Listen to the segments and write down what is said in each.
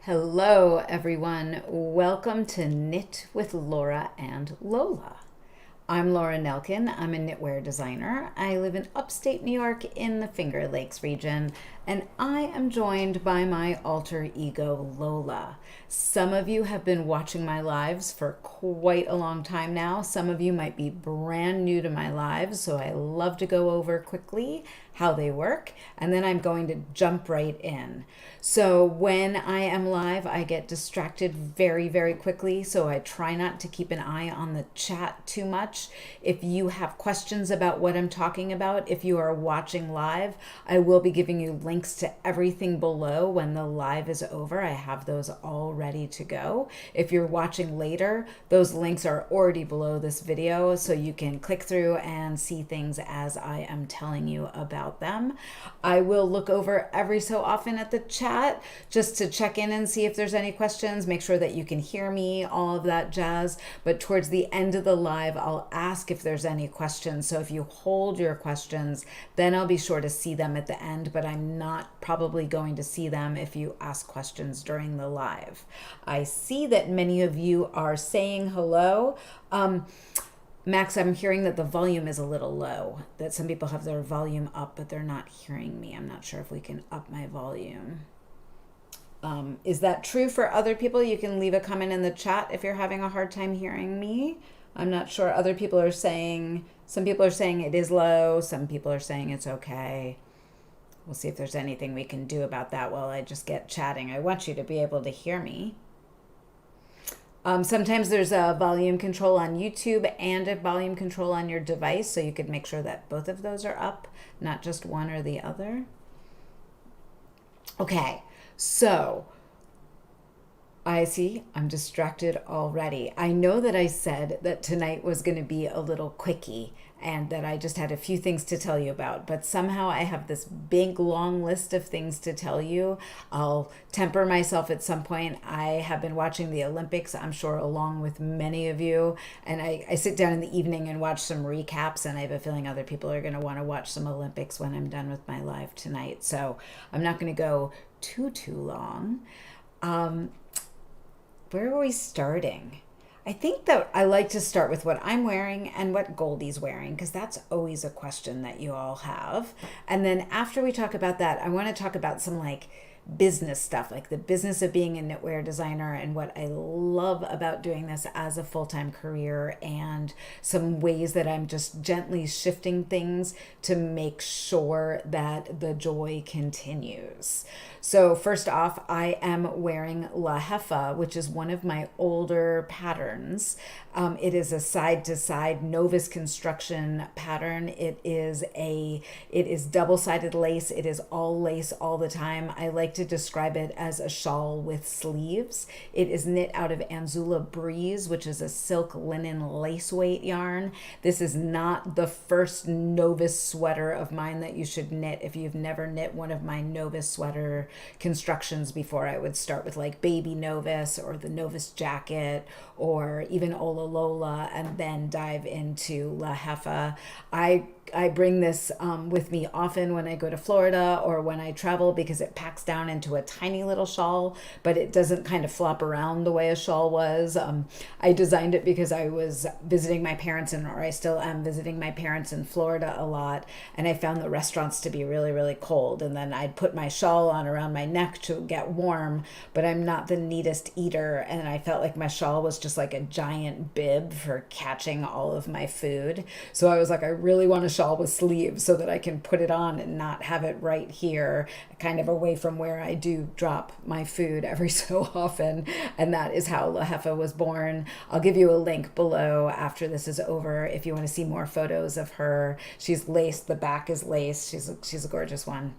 Hello, everyone. Welcome to Knit with Laura and Lola. I'm Laura Nelkin. I'm a knitwear designer. I live in upstate New York in the Finger Lakes region, and I am joined by my alter ego, Lola. Some of you have been watching my lives for quite a long time now. Some of you might be brand new to my lives, so I love to go over quickly how they work, and then I'm going to jump right in. So when I am live, I get distracted very, very quickly, so I try not to keep an eye on the chat too much. If you have questions about what I'm talking about, if you are watching live, I will be giving you links to everything below when the live is over. I have those all ready to go. If you're watching later, those links are already below this video, so you can click through and see things as I am telling you about them. I will look over every so often at the chat just to check in and see if there's any questions, make sure that you can hear me, all of that jazz. But towards the end of the live, I'll ask if there's any questions. So if you hold your questions, then I'll be sure to see them at the end, but I'm not probably going to see them if you ask questions during the live. I see that many of you are saying hello. Max, I'm hearing that the volume is a little low, that some people have their volume up, but they're not hearing me. I'm not sure if we can up my volume. Is that true for other people? You can leave a comment in the chat if you're having a hard time hearing me. I'm not sure. Other people are saying, some people are saying it is low. Some people are saying it's okay. We'll see if there's anything we can do about that while I just get chatting. I want you to be able to hear me. Sometimes there's a volume control on YouTube and a volume control on your device, so you could make sure that both of those are up, not just one or the other. Okay, so I see I'm distracted already. I know that I said that tonight was going to be a little quickie and that I just had a few things to tell you about, but somehow I have this big long list of things to tell you. I'll temper myself at some point. I have been watching the Olympics, I'm sure, along with many of you, and I sit down in the evening and watch some recaps, and I have a feeling other people are going to want to watch some Olympics when I'm done with my live tonight, so I'm not going to go too long. Where are we starting? I think that I like to start with what I'm wearing and what Goldie's wearing, because that's always a question that you all have. And then after we talk about that, I want to talk about some like business stuff, like the business of being a knitwear designer and what I love about doing this as a full-time career, and some ways that I'm just gently shifting things to make sure that the joy continues. So first off, I am wearing La Jefa, which is one of my older patterns. It is a side-to-side Novus construction pattern. It is double-sided lace. It is all lace all the time. I like to describe it as a shawl with sleeves. It is knit out of Anzula Breeze, which is a silk linen lace weight yarn. This is not the first Novus sweater of mine that you should knit. If you've never knit one of my Novus sweater constructions before, I would start with like Baby Novus or the Novus jacket or even Ola Lola, and then dive into La Jefa. I bring this with me often when I go to Florida or when I travel, because it packs down into a tiny little shawl, but it doesn't kind of flop around the way a shawl was. I designed it because I was visiting my parents, or I still am visiting my parents in Florida a lot, and I found the restaurants to be really, really cold. And then I'd put my shawl on around my neck to get warm, but I'm not the neatest eater, and I felt like my shawl was just like a giant bib for catching all of my food. So I was like, I really want a shawl with sleeves so that I can put it on and not have it right here, kind of away from where I do drop my food every so often. And that is how La Jefa was born. I'll give you a link below after this is over if you want to see more photos of her. She's laced, the back is laced. She's a gorgeous one.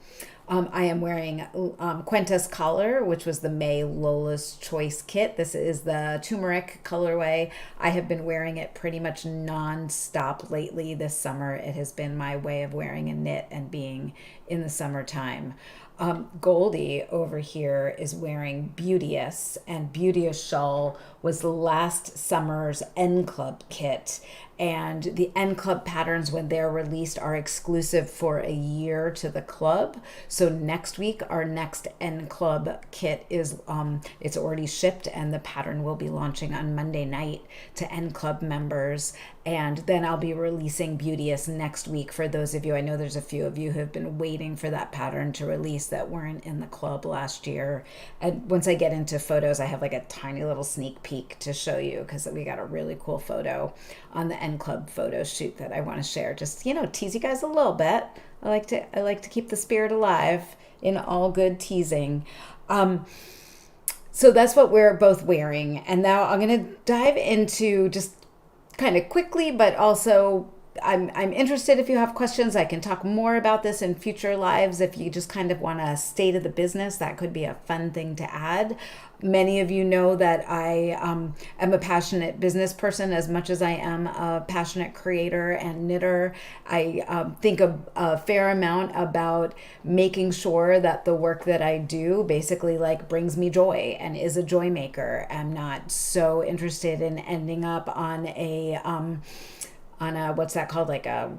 I am wearing Cuentas collar, which was the May Lola's Choice kit. This is the turmeric colorway. I have been wearing it pretty much non-stop lately this summer. It has been my way of wearing a knit and being in the summertime. Goldie over here is wearing Beauteous, and Beauteous Shawl was last summer's N Club kit. And the N Club patterns, when they're released, are exclusive for a year to the club. So next week, our next N Club kit is it's already shipped, and the pattern will be launching on Monday night to N Club members. And then I'll be releasing Beauteous next week for those of you. I know there's a few of you who have been waiting for that pattern to release that weren't in the club last year. And once I get into photos, I have like a tiny little sneak peek to show you, because we got a really cool photo on the N Club photo shoot that I want to share. Just, tease you guys a little bit. I like to keep the spirit alive in all good teasing. So that's what we're both wearing. And now I'm going to dive into just kind of quickly, but also I'm interested if you have questions. I can talk more about this in future lives. If you just kind of want a state of the business, that could be a fun thing to add. Many of you know that I am a passionate business person as much as I am a passionate creator and knitter. I think a fair amount about making sure that the work that I do basically like brings me joy and is a joy maker. I'm not so interested in ending up on a what's that called, like a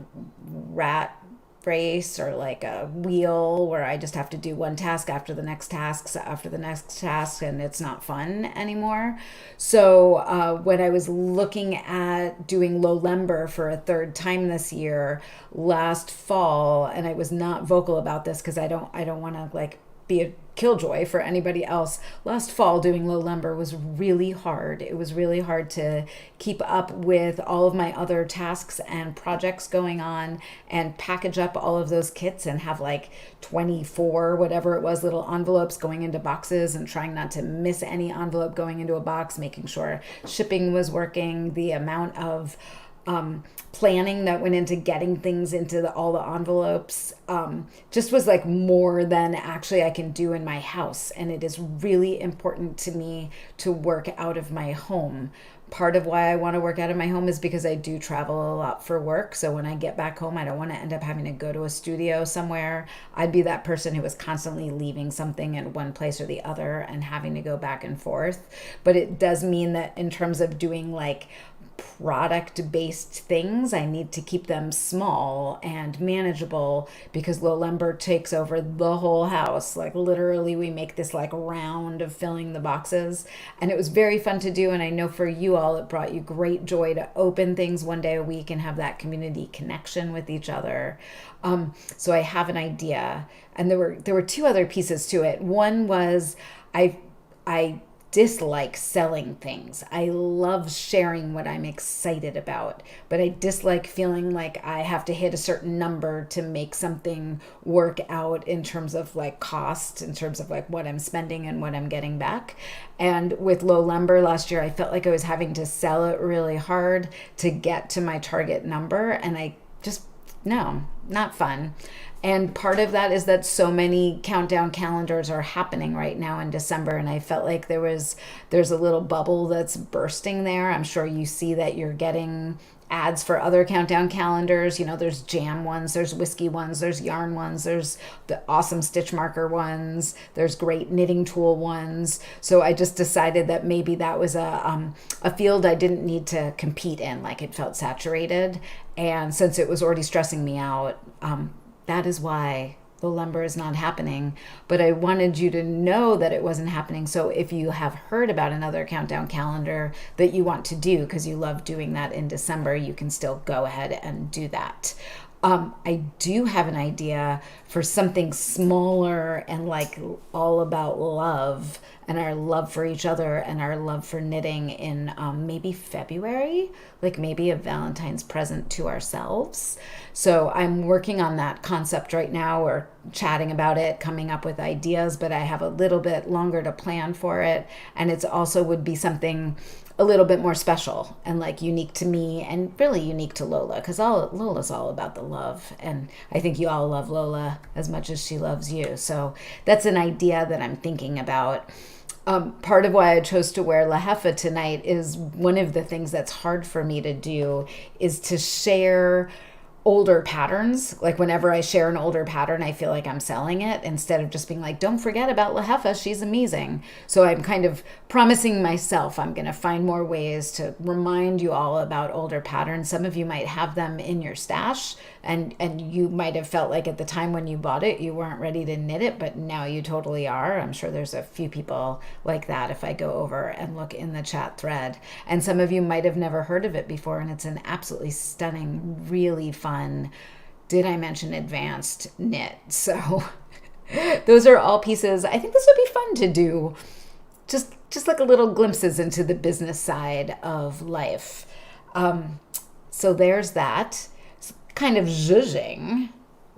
rat race or like a wheel where I just have to do one task after the next task and it's not fun anymore. So when I was looking at doing Lowlember for a third time this year last fall, and I was not vocal about this because I don't want to like be a killjoy for anybody else. Last fall doing Lowlember was really hard. It was really hard to keep up with all of my other tasks and projects going on and package up all of those kits and have like 24, whatever it was, little envelopes going into boxes and trying not to miss any envelope going into a box, making sure shipping was working. The amount of planning that went into getting things into all the envelopes just was like more than actually I can do in my house. And it is really important to me to work out of my home. Part of why I want to work out of my home is because I do travel a lot for work. So when I get back home, I don't want to end up having to go to a studio somewhere. I'd be that person who was constantly leaving something in one place or the other and having to go back and forth. But it does mean that in terms of doing like product-based things, I need to keep them small and manageable because Lowlember takes over the whole house. Like literally we make this like round of filling the boxes, and it was very fun to do. And I know for you all, it brought you great joy to open things one day a week and have that community connection with each other. So I have an idea, and there were two other pieces to it. One was I dislike selling things. I love sharing what I'm excited about, but I dislike feeling like I have to hit a certain number to make something work out in terms of like cost, in terms of like what I'm spending and what I'm getting back. And with Lowlember last year, I felt like I was having to sell it really hard to get to my target number, and I just, no, not fun. And part of that is that so many countdown calendars are happening right now in December. And I felt like there's a little bubble that's bursting there. I'm sure you see that you're getting ads for other countdown calendars. There's jam ones, there's whiskey ones, there's yarn ones, there's the awesome stitch marker ones, there's great knitting tool ones. So I just decided that maybe that was a field I didn't need to compete in, like it felt saturated. And since it was already stressing me out, that is why Lowlember is not happening. But I wanted you to know that it wasn't happening. So if you have heard about another countdown calendar that you want to do because you love doing that in December, you can still go ahead and do that. I do have an idea for something smaller and like all about love and our love for each other and our love for knitting in maybe February, like maybe a Valentine's present to ourselves. So I'm working on that concept right now. We're chatting about it, coming up with ideas, but I have a little bit longer to plan for it. And it's also would be something a little bit more special and like unique to me and really unique to Lola, because Lola's all about the love. And I think you all love Lola as much as she loves you. So that's an idea that I'm thinking about. Part of why I chose to wear La Jefa tonight is one of the things that's hard for me to do is to share older patterns. Like whenever I share an older pattern, I feel like I'm selling it instead of just being like, don't forget about Jefa, she's amazing. So I'm kind of promising myself I'm going to find more ways to remind you all about older patterns. Some of you might have them in your stash, and you might have felt like at the time when you bought it, you weren't ready to knit it, but now you totally are. I'm sure there's a few people like that if I go over and look in the chat thread. And some of you might have never heard of it before, and it's an absolutely stunning, really fun, did I mention advanced knit? So those are all pieces. I think this would be fun to do, just like a little glimpses into the business side of life. So there's that. It's kind of zhuzhing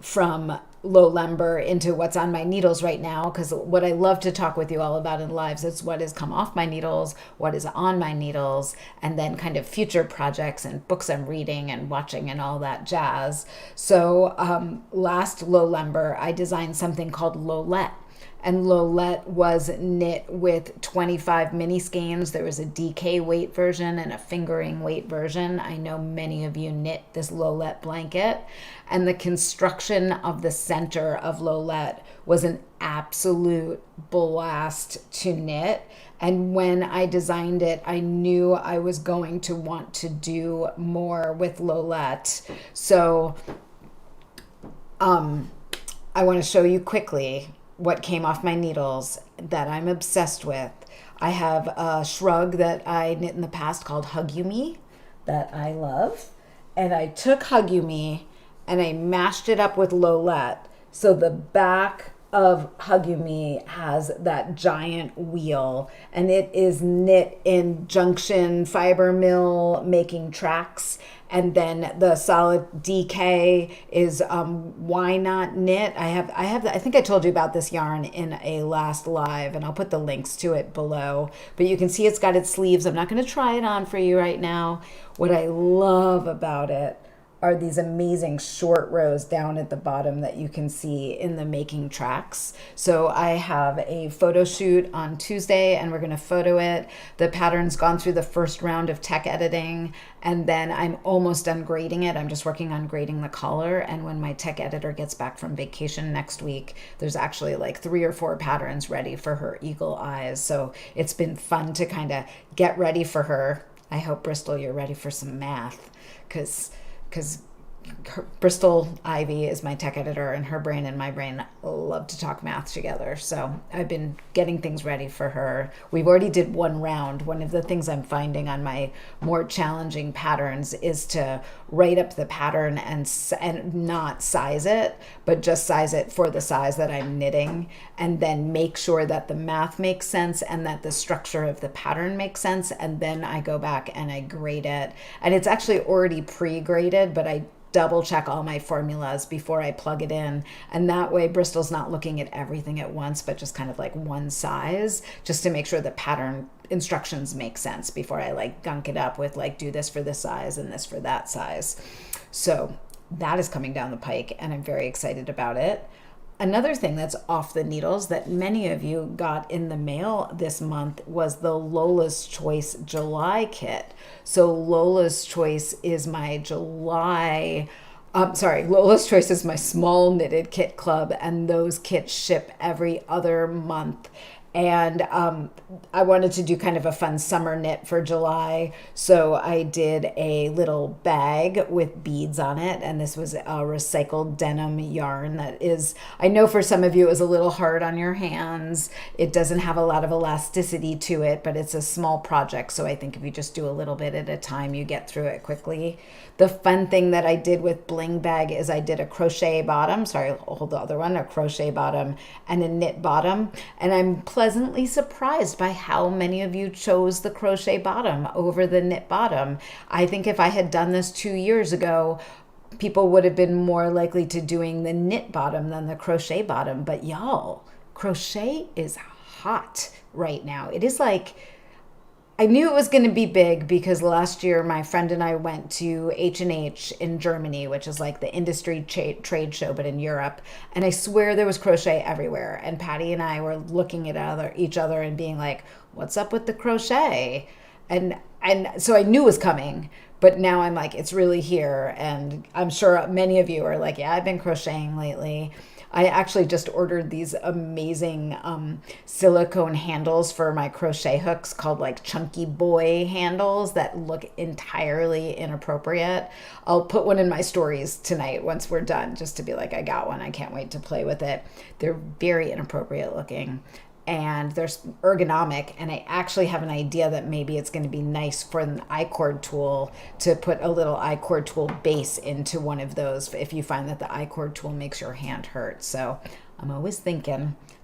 from low lumber into what's on my needles right now, because what I love to talk with you all about in lives is what has come off my needles, what is on my needles, and then kind of future projects and books I'm reading and watching and all that jazz. So last low lumber, I designed something called Lowlet. And Lowlet was knit with 25 mini skeins. There was a DK weight version and a fingering weight version. I know many of you knit this Lowlet blanket. And the construction of the center of Lowlet was an absolute blast to knit. And when I designed it, I knew I was going to want to do more with Lowlet. So I want to show you quickly what came off my needles that I'm obsessed with. I have a shrug that I knit in the past called Hug You Me that I love. And I took Hug You Me and I mashed it up with Lowlet. So the back of Hug You Me has that giant wheel, and it is knit in junction fiber mill making tracks. And then the solid DK is why not knit. I think I told you about this yarn in a last live, and I'll put the links to it below. But you can see it's got its sleeves. I'm not going to try it on for you right now. What I love about it are these amazing short rows down at the bottom that you can see in the making tracks. So I have a photo shoot on Tuesday and we're going to photo it. The pattern's gone through the first round of tech editing, and then I'm almost done grading it. I'm just working on grading the collar, and when my tech editor gets back from vacation next week, there's actually like 3 or 4 patterns ready for her eagle eyes. So it's been fun to kind of get ready for her. I hope, Bristol, you're ready for some math, because Bristol Ivy is my tech editor, and her brain and my brain love to talk math together. So I've been getting things ready for her. We've already did one round. One of the things I'm finding on my more challenging patterns is to write up the pattern and not size it, but just size it for the size that I'm knitting, and then make sure that the math makes sense and that the structure of the pattern makes sense. And then I go back and I grade it. And it's actually already pre-graded, but I double check all my formulas before I plug it in. And that way Bristol's not looking at everything at once, but just kind of like one size, just to make sure the pattern instructions make sense before I like gunk it up with like, do this for this size and this for that size. So that is coming down the pike, and I'm very excited about it. Another thing that's off the needles that many of you got in the mail this month was the Lola's Choice July kit. So Lola's Choice is my Lola's Choice is my small knitted kit club, and those kits ship every other month. And I wanted to do kind of a fun summer knit for July. So I did a little bag with beads on it. And this was a recycled denim yarn that is, I know for some of you it was a little hard on your hands. It doesn't have a lot of elasticity to it, but it's a small project. So I think if you just do a little bit at a time, you get through it quickly. The fun thing that I did with Bling Bag is I did a crochet bottom, a crochet bottom and a knit bottom. And I'm pleasantly surprised by how many of you chose the crochet bottom over the knit bottom. I think if I had done this 2 years ago, people would have been more likely to doing the knit bottom than the crochet bottom. But y'all, crochet is hot right now. It is like, I knew it was going to be big because last year my friend and I went to H&H in Germany, which is like the industry trade show, but in Europe. And I swear there was crochet everywhere. And Patty and I were looking at each other and being like, what's up with the crochet? And so I knew it was coming, but now I'm like, it's really here. And I'm sure many of you are like, yeah, I've been crocheting lately. I actually just ordered these amazing silicone handles for my crochet hooks called like Chunky Boy handles that look entirely inappropriate. I'll put one in my stories tonight once we're done, just to be like, I got one. I can't wait to play with it. They're very inappropriate looking, and they're ergonomic, and I actually have an idea that maybe it's going to be nice for an I-cord tool to put a little I-cord tool base into one of those if you find that the I-cord tool makes your hand hurt. So I'm always thinking.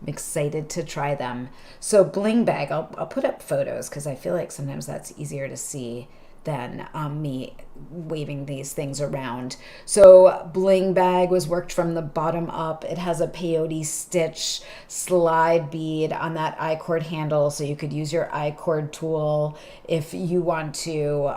I'm excited to try them. So Bling Bag, I'll put up photos because I feel like sometimes that's easier to see than me waving these things around. So Bling Bag was worked from the bottom up. It has a peyote stitch slide bead on that I-cord handle, so you could use your I-cord tool if you want to.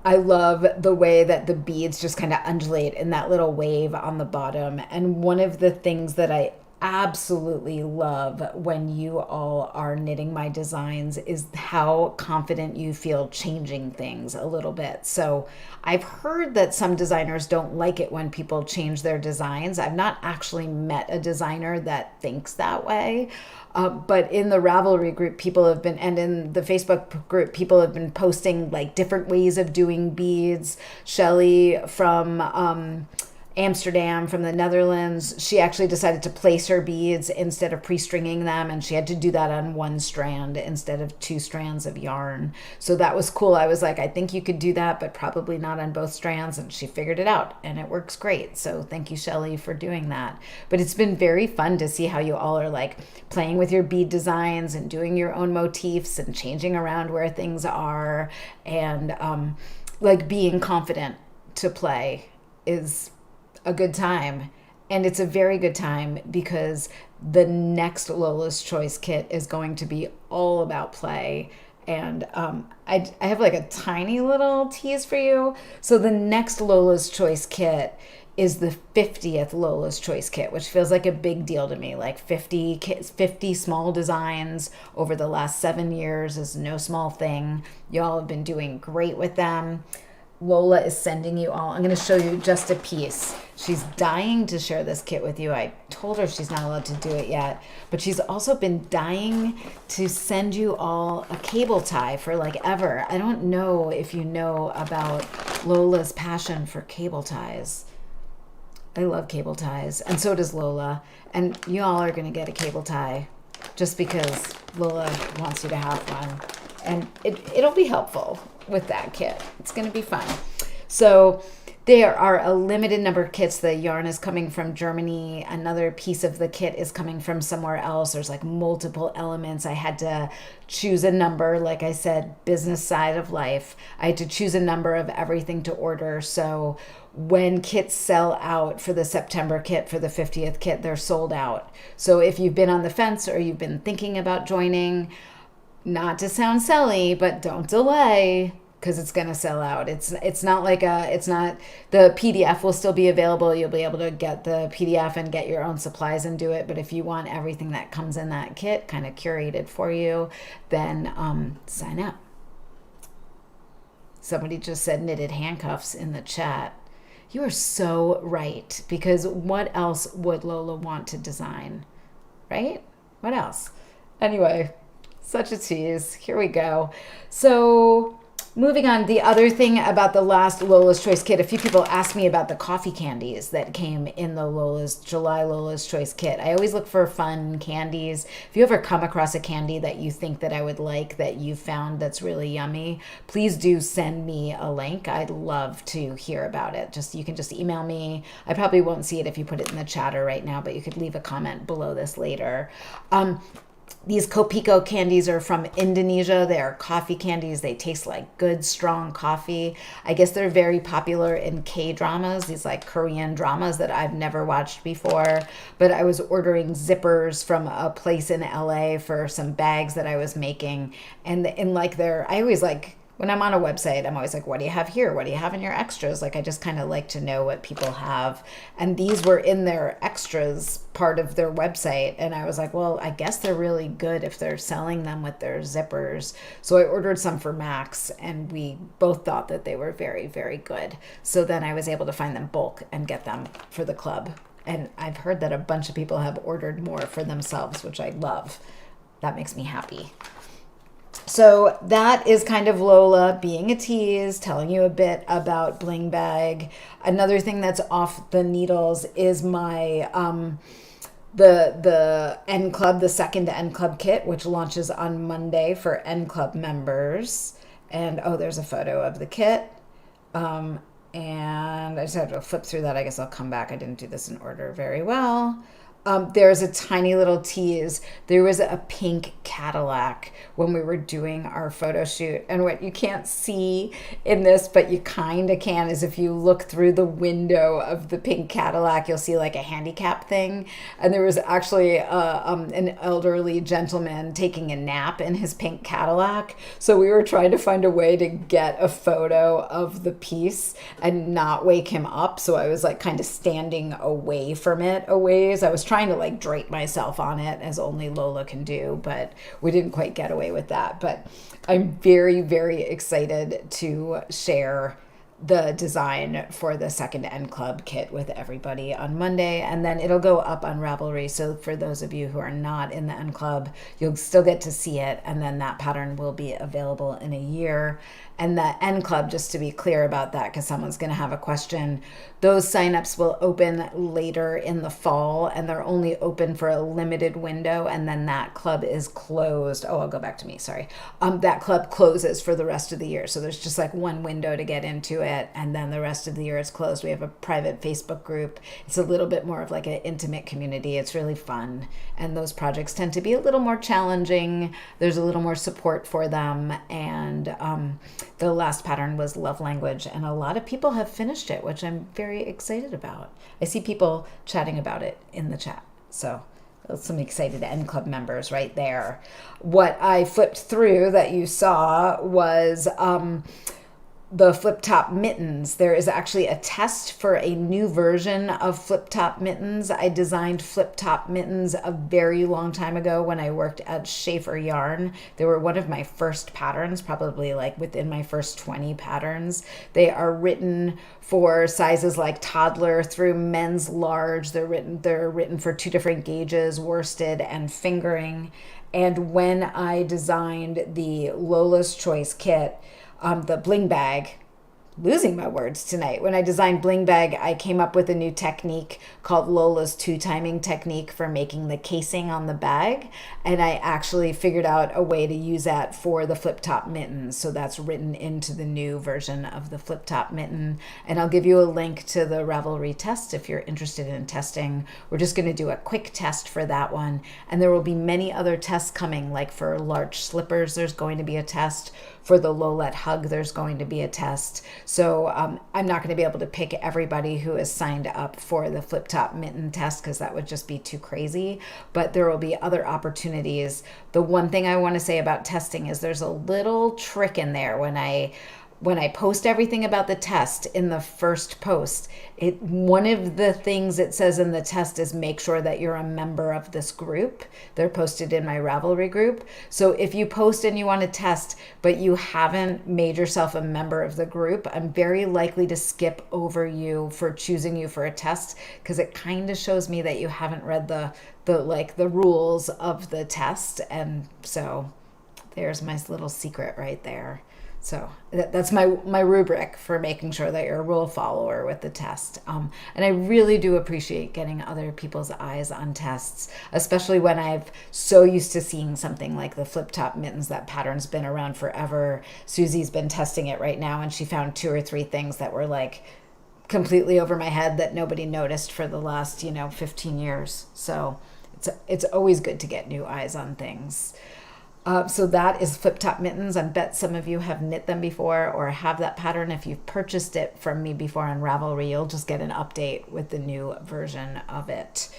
I love the way that the beads just kind of undulate in that little wave on the bottom. And one of the things that I absolutely love when you all are knitting my designs is how confident you feel changing things a little bit. So I've heard that some designers don't like it when people change their designs. I've not actually met a designer that thinks that way. But in the Ravelry group, people have been, and in the Facebook group, people have been posting like different ways of doing beads. Shelly from Amsterdam, from the Netherlands, she actually decided to place her beads instead of pre-stringing them, and she had to do that on one strand instead of 2 strands of yarn. So that was cool. I was like, I think you could do that, but probably not on both strands, and she figured it out, and it works great. So thank you, Shelly, for doing that. But it's been very fun to see how you all are like playing with your bead designs and doing your own motifs and changing around where things are, and like being confident to play is a good time. And it's a very good time because the next Lola's Choice kit is going to be all about play. And I have like a tiny little tease for you. So the next Lola's Choice kit is the 50th Lola's Choice kit, which feels like a big deal to me. Like 50 kits, 50 small designs over the last 7 years is no small thing. Y'all have been doing great with them. Lola is sending you all. I'm going to show you just a piece. She's dying to share this kit with you. I told her she's not allowed to do it yet, but she's also been dying to send you all a cable tie for like ever. I don't know if you know about Lola's passion for cable ties. I love cable ties, and so does Lola. And you all are going to get a cable tie just because Lola wants you to have one. And it'll be helpful with that kit. It's going to be fun. So there are a limited number of kits. The yarn is coming from Germany. Another piece of the kit is coming from somewhere else. There's like multiple elements. I had to choose a number. Like I said, business side of life. I had to choose a number of everything to order. So when kits sell out for the September kit, for the 50th kit, they're sold out. So if you've been on the fence or you've been thinking about joining, not to sound silly, but don't delay because it's going to sell out. It's not like the PDF will still be available. You'll be able to get the PDF and get your own supplies and do it. But if you want everything that comes in that kit kind of curated for you, then sign up. Somebody just said knitted handcuffs in the chat. You are so right, because what else would Lola want to design, right? What else? Anyway, such a tease. Here we go. So moving on, the other thing about the last Lola's Choice kit, a few people asked me about the coffee candies that came in the July Lola's Choice kit. I always look for fun candies. If you ever come across a candy that you think that I would like, that you found that's really yummy, please do send me a link. I'd love to hear about it. You can just email me. I probably won't see it if you put it in the chatter right now, but you could leave a comment below this later. These Kopiko candies are from Indonesia. They are coffee candies. They taste like good, strong coffee. I guess they're very popular in K-dramas, these like Korean dramas that I've never watched before. But I was ordering zippers from a place in LA for some bags that I was making. And in like I always like when I'm on a website, I'm always like, what do you have here? What do you have in your extras? Like, I just kind of like to know what people have. And these were in their extras part of their website. And I was like, well, I guess they're really good if they're selling them with their zippers. So I ordered some for Max, and we both thought that they were very, very good. So then I was able to find them bulk and get them for the club. And I've heard that a bunch of people have ordered more for themselves, which I love. That makes me happy. So that is kind of Lola being a tease, telling you a bit about Bling Bag. Another thing that's off the needles is my the N Club, the second N Club kit, which launches on Monday for N Club members. And oh, there's a photo of the kit. And I just have to flip through that. I guess I'll come back. I didn't do this in order very well. There's a tiny little tease. There was a pink Cadillac when we were doing our photo shoot. And what you can't see in this, but you kind of can, is if you look through the window of the pink Cadillac, you'll see like a handicap thing. And there was actually an elderly gentleman taking a nap in his pink Cadillac. So we were trying to find a way to get a photo of the piece and not wake him up. So I was like kind of standing away from it a ways. I was trying to like drape myself on it as only Lola can do, but we didn't quite get away with that. But I'm very, very excited to share the design for the second N Club kit with everybody on Monday, and then it'll go up on Ravelry. So for those of you who are not in the N Club, you'll still get to see it, and then that pattern will be available in a year. And the N Club, just to be clear about that, because someone's going to have a question, those signups will open later in the fall, and they're only open for a limited window, and then that club is closed. Oh, I'll go back to me, sorry. That club closes for the rest of the year. So there's just like one window to get into it, and then the rest of the year it's closed. We have a private Facebook group. It's a little bit more of like an intimate community. It's really fun, and those projects tend to be a little more challenging. There's a little more support for them, and the last pattern was Love Language, and a lot of people have finished it, which I'm very excited about. I see people chatting about it in the chat. So some excited N Club members right there. What I flipped through that you saw was the flip top mittens. There is actually a test for a new version of flip top mittens. I designed flip top mittens a very long time ago when I worked at Schaefer Yarn. They were one of my first patterns, probably like within my first 20 patterns. They are written for sizes like toddler through men's large. They're written for 2 different gauges, worsted and fingering. And when I designed the Lola's Choice kit, the Bling Bag, losing my words tonight. When I designed Bling Bag, I came up with a new technique called Lola's 2-timing technique for making the casing on the bag. And I actually figured out a way to use that for the flip top mittens. So that's written into the new version of the flip top mitten. And I'll give you a link to the Ravelry test if you're interested in testing. We're just going to do a quick test for that one. And there will be many other tests coming, like for large slippers, there's going to be a test. For the Lolette Hug, there's going to be a test. So I'm not going to be able to pick everybody who has signed up for the flip top mitten test because that would just be too crazy. But there will be other opportunities. The one thing I want to say about testing is there's a little trick in there. When I post everything about the test in the first post, one of the things it says in the test is make sure that you're a member of this group. They're posted in my Ravelry group. So if you post and you want to test, but you haven't made yourself a member of the group, I'm very likely to skip over you for choosing you for a test because it kind of shows me that you haven't read the rules of the test. And so there's my little secret right there. So that's my rubric for making sure that you're a rule follower with the test. And I really do appreciate getting other people's eyes on tests, especially when I'm so used to seeing something like the flip top mittens. That pattern's been around forever. Susie's been testing it right now, and she found 2 or 3 things that were like completely over my head that nobody noticed for the last 15 years. So it's always good to get new eyes on things. So that is flip top mittens. I bet some of you have knit them before or have that pattern. If you've purchased it from me before on Ravelry, you'll just get an update with the new version of it.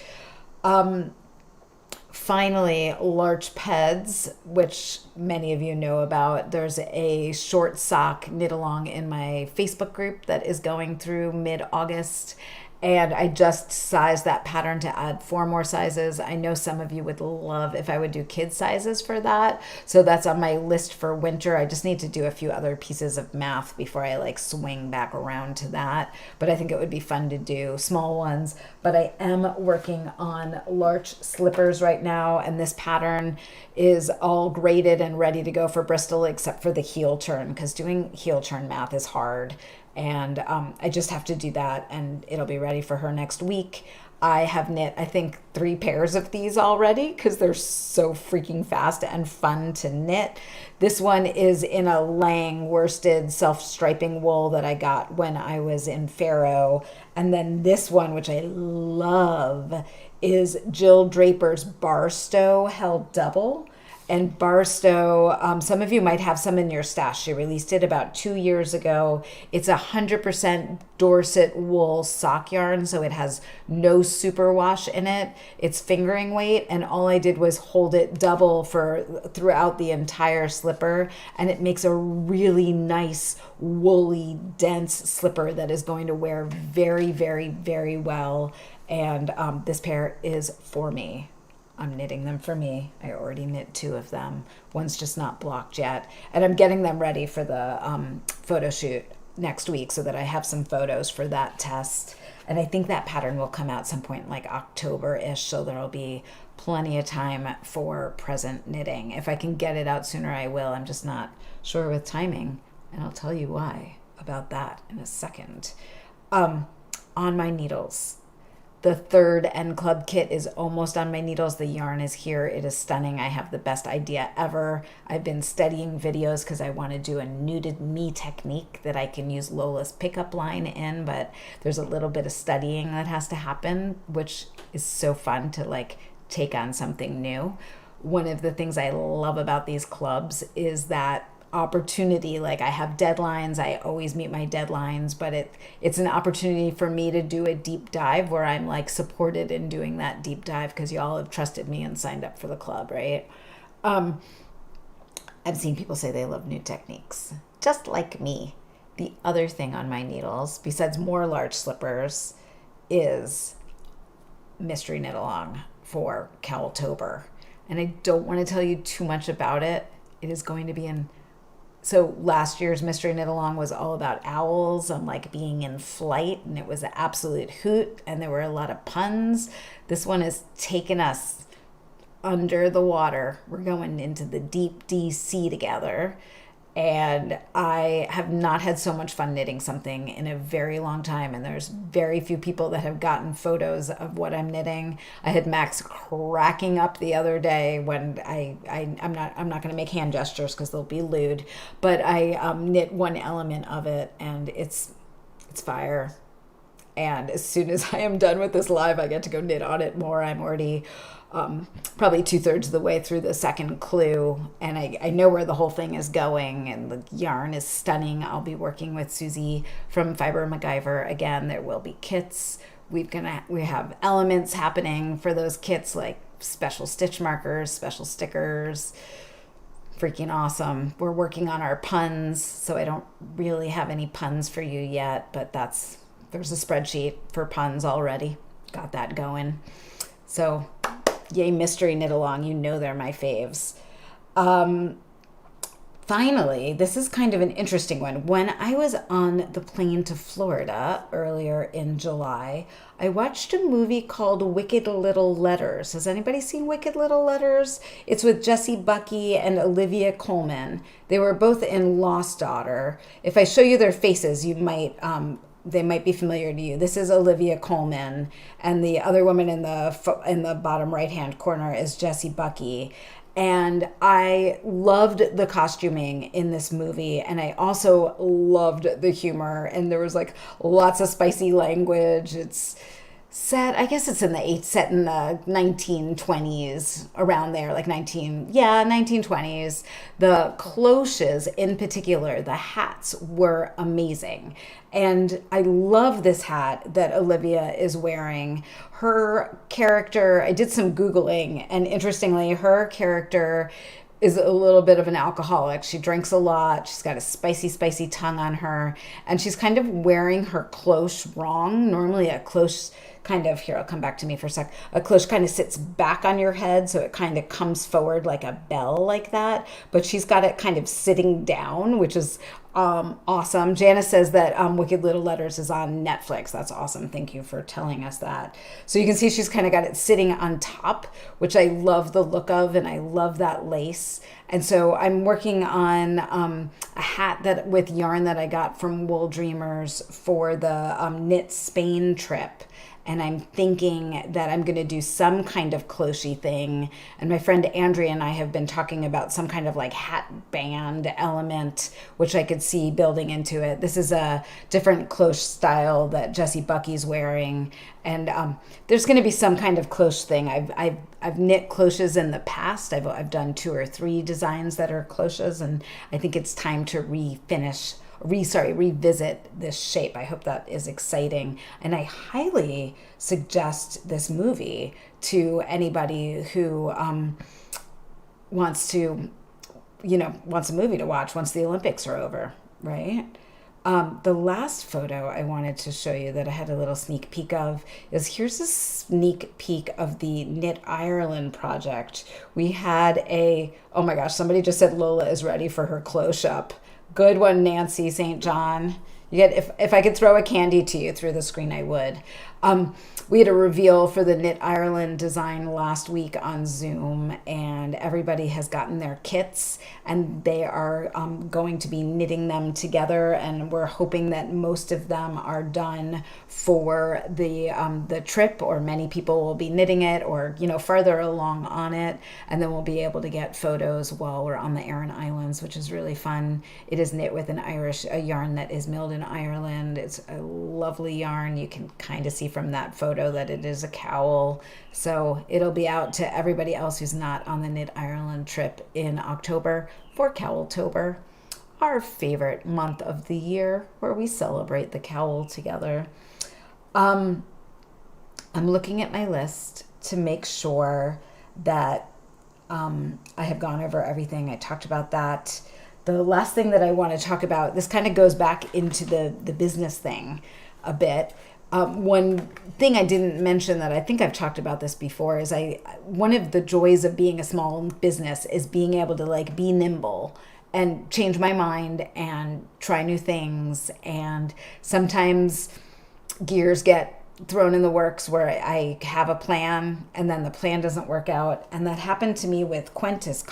Finally, Larch Peds, which many of you know about. There's a short sock knit along in my Facebook group that is going through mid-August. And I just sized that pattern to add 4 more sizes. I know some of you would love if I would do kid sizes for that. So that's on my list for winter. I just need to do a few other pieces of math before I like swing back around to that. But I think it would be fun to do small ones. But I am working on larch slippers right now. And this pattern is all graded and ready to go for Bristol, except for the heel turn, because doing heel turn math is hard. And I just have to do that, and it'll be ready for her next week. I have knit, I think, 3 pairs of these already because they're so freaking fast and fun to knit. This one is in a Lang worsted self-striping wool that I got when I was in Faro. And then this one, which I love, is Jill Draper's Barstow held double. And Barstow, some of you might have some in your stash. She released it about 2 years ago. It's 100% Dorset wool sock yarn, so it has no superwash in it. It's fingering weight, and all I did was hold it double for throughout the entire slipper, and it makes a really nice, woolly, dense slipper that is going to wear very, very, very well. And this pair is for me. I'm knitting them for me. I already knit 2 of them. One's just not blocked yet. And I'm getting them ready for the photo shoot next week so that I have some photos for that test. And I think that pattern will come out some point like October-ish, so there'll be plenty of time for present knitting. If I can get it out sooner, I will. I'm just not sure with timing. And I'll tell you why about that in a second. On my needles. The 3rd End Club kit is almost on my needles. The yarn is here. It is stunning. I have the best idea ever. I've been studying videos because I want to do a knitted me technique that I can use Lola's pickup line in, but there's a little bit of studying that has to happen, which is so fun to like take on something new. One of the things I love about these clubs is that opportunity. Like, I have deadlines, I always meet my deadlines, but it's an opportunity for me to do a deep dive where I'm like supported in doing that deep dive because y'all have trusted me and signed up for the club, right? I've seen people say they love new techniques, just like me. The other thing on my needles, besides more large slippers, is mystery knit along for Caltober. And I don't want to tell you too much about it. It is going to be in... So last year's Mystery Knit Along was all about owls and like being in flight, and it was an absolute hoot, and there were a lot of puns. This one has taken us under the water. We're going into the deep DC together, and I have not had so much fun knitting something in a very long time, and there's very few people that have gotten photos of what I'm knitting. I had Max cracking up the other day when I'm not going to make hand gestures because they'll be lewd, but I knit one element of it, and it's fire. And as soon as I am done with this live, I get to go knit on it more. I'm already probably 2/3 of the way through the second clue, and I know where the whole thing is going, and the yarn is stunning. I'll be working with Susie from Fiber MacGyver again. There will be kits. We have elements happening for those kits, like special stitch markers, special stickers. Freaking awesome. We're working on our puns, so I don't really have any puns for you yet, but there's a spreadsheet for puns already. Got that going. So yay, mystery knit along. You know they're my faves. Finally, this is kind of an interesting one. When I was on the plane to Florida earlier in July, I watched a movie called Wicked Little Letters. Has anybody seen Wicked Little Letters? It's with Jessie Bucky and Olivia Colman. They were both in Lost Daughter. If I show you their faces, you might... they might be familiar to you. This is Olivia Colman, and the other woman in the bottom right-hand corner is Jessie Bucky. And I loved the costuming in this movie, and I also loved the humor, and there was like lots of spicy language. set. I guess it's in the eight set in the 1920s, around there, like 1920s. The cloches in particular, the hats were amazing. And I love this hat that Olivia is wearing. Her character, I did some Googling, and interestingly, her character is a little bit of an alcoholic. She drinks a lot. She's got a spicy, spicy tongue on her. And she's kind of wearing her cloche wrong. Normally a cloche kind of, here, I'll come back to me for a sec. A cloche kind of sits back on your head, so it kind of comes forward like a bell like that. But she's got it kind of sitting down, which is awesome. Janice says that Wicked Little Letters is on Netflix. That's awesome. Thank you for telling us that. So you can see she's kind of got it sitting on top, which I love the look of, and I love that lace. And so I'm working on a hat that with yarn that I got from Wool Dreamers for the Knit Spain trip. And I'm thinking that I'm going to do some kind of cloche thing. And my friend Andrea and I have been talking about some kind of like hat band element, which I could see building into it. This is a different cloche style that Jessie Bucky's wearing. And there's going to be some kind of cloche thing. I've knit cloches in the past. I've done 2 or 3 designs that are cloches, and I think it's time to revisit this shape. I hope that is exciting. And I highly suggest this movie to anybody who wants a movie to watch once the Olympics are over, right? The last photo I wanted to show you that I had a little sneak peek of is, here's a sneak peek of the Knit Ireland project. We had oh my gosh, somebody just said Lola is ready for her close up. Good one, Nancy St. John. You get, if I could throw a candy to you through the screen, I would. We had a reveal for the Knit Ireland design last week on Zoom, and everybody has gotten their kits, and they are going to be knitting them together, and we're hoping that most of them are done for the trip, or many people will be knitting it, or further along on it, and then we'll be able to get photos while we're on the Aran Islands, which is really fun. It is knit with a yarn that is milled in Ireland. It's a lovely yarn. You can kind of see from that photo that it is a cowl. So it'll be out to everybody else who's not on the Knit Ireland trip in October for Cowltober, our favorite month of the year, where we celebrate the cowl together. I'm looking at my list to make sure that I have gone over everything. I talked about that. The last thing that I want to talk about, this kind of goes back into the business thing a bit. One thing I didn't mention that I think I've talked about this before is one of the joys of being a small business is being able to be nimble and change my mind and try new things. And sometimes gears get thrown in the works where I have a plan and then the plan doesn't work out. And that happened to me with Cuentas